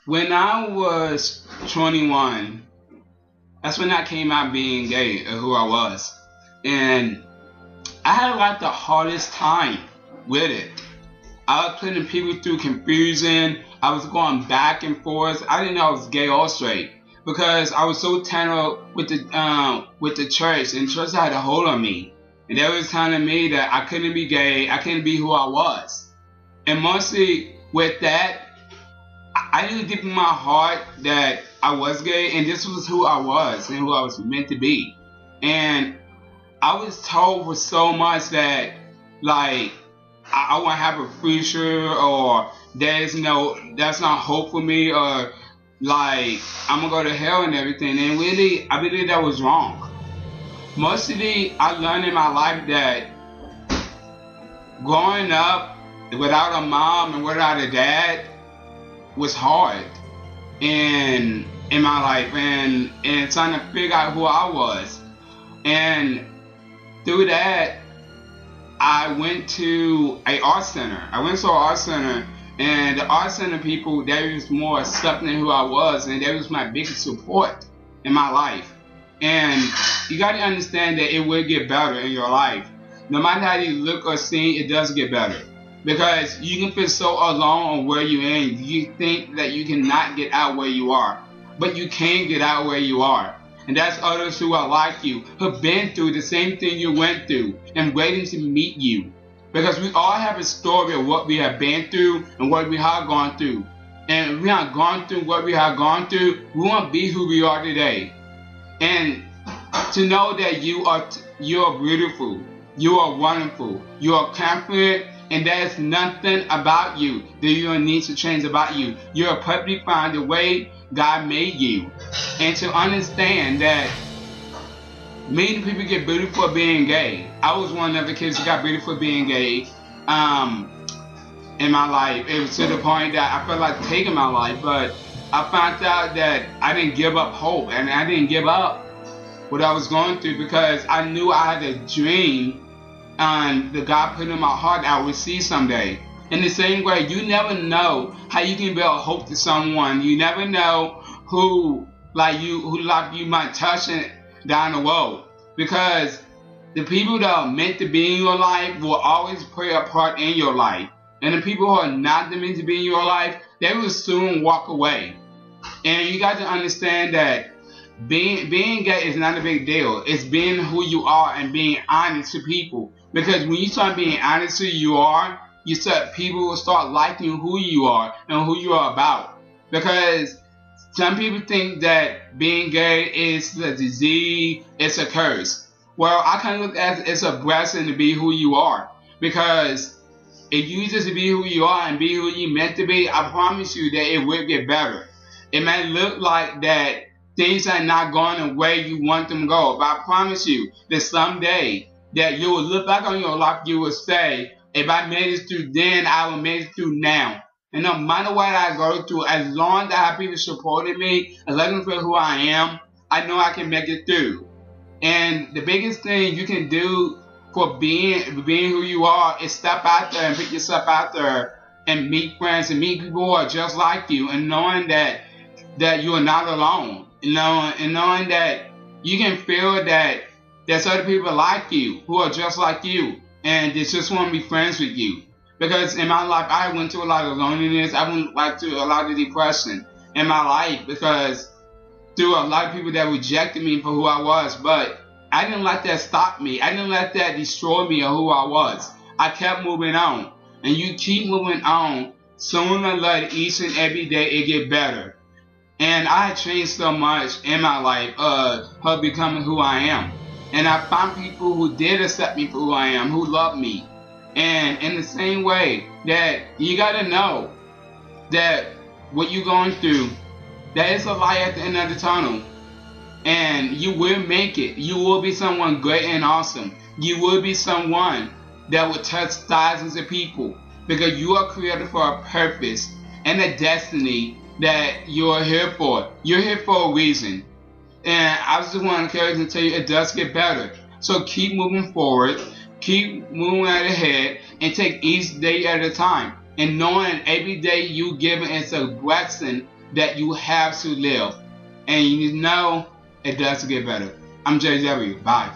When I was 21, that's when I came out being gay, who I was. And I had like the hardest time with it. I was putting people through confusion. I was going back and forth. I didn't know I was gay or straight because I was so tangled with the church, and church had a hold on me. And they was telling me that I couldn't be gay, I couldn't be who I was. And mostly with that, I knew deep in my heart that I was gay, and this was who I was and who I was meant to be. And I was told for so much that, like, I won't have a future, or that's not hope for me, or like I'm gonna go to hell and everything. And really, I believe that was wrong. Mostly, I learned in my life that growing up without a mom and without a dad was hard in my life, and trying to figure out who I was. And through that, I went to an art center. And the art center people, they was more accepting who I was, and they was my biggest support in my life. And you got to understand that it will get better in your life. No matter how you look or see, it does get better. Because you can feel so alone on where you're in. You think that you cannot get out where you are. But you can get out where you are. And that's others who are like you, who've been through the same thing you went through and waiting to meet you. Because we all have a story of what we have been through and what we have gone through. And if we have gone through what we have gone through, we won't be who we are today. And to know that you are beautiful, you are wonderful, you are confident, and there's nothing about you that you don't need to change about you. You're perfectly fine the way God made you. And to understand that many people get beautiful for being gay. I was one of the kids who got beautiful for being gay in my life. It was to the point that I felt like taking my life, but I found out that I didn't give up hope, and I didn't give up what I was going through, because I knew I had a dream that God put in my heart that I would see someday. In the same way, you never know how you can build hope to someone. You never know who you might touch it down the road. Because the people that are meant to be in your life will always play a part in your life. And the people who are not meant to be in your life, they will soon walk away. And you got to understand that being gay is not a big deal. It's being who you are and being honest to people. Because when you start being honest to who you are, people will start liking who you are and who you are about. Because some people think that being gay is a disease, it's a curse. Well, I kind of look at it as a blessing to be who you are. Because if you just be who you are and be who you meant to be, I promise you that it will get better. It may look like that things are not going the way you want them to go, but I promise you that someday that you will look back on your life, you will say, if I made it through then, I will make it through now. And no matter what I go through, as long as I have people supporting me and letting me feel who I am, I know I can make it through. And the biggest thing you can do for being who you are is step out there and put yourself out there and meet friends and meet people who are just like you, and knowing that you are not alone. And knowing that you can feel that there's other people like you who are just like you, and they just want to be friends with you. Because in my life, I went through a lot of loneliness. I went through a lot of depression in my life, because through a lot of people that rejected me for who I was. But I didn't let that stop me. I didn't let that destroy me of who I was. I kept moving on. And you keep moving on, sooner or later, each and every day, it get better. And I had changed so much in my life of becoming who I am. And I found people who did accept me for who I am, who love me. And in the same way that you got to know that what you're going through, there is a light at the end of the tunnel. And you will make it. You will be someone great and awesome. You will be someone that will touch thousands of people. Because you are created for a purpose and a destiny that you're here for. You're here for a reason. And I just want to encourage you and tell you it does get better. So keep moving forward. Keep moving right ahead and take each day at a time. And knowing every day you give is a blessing that you have to live. And you know it does get better. I'm JW. Bye.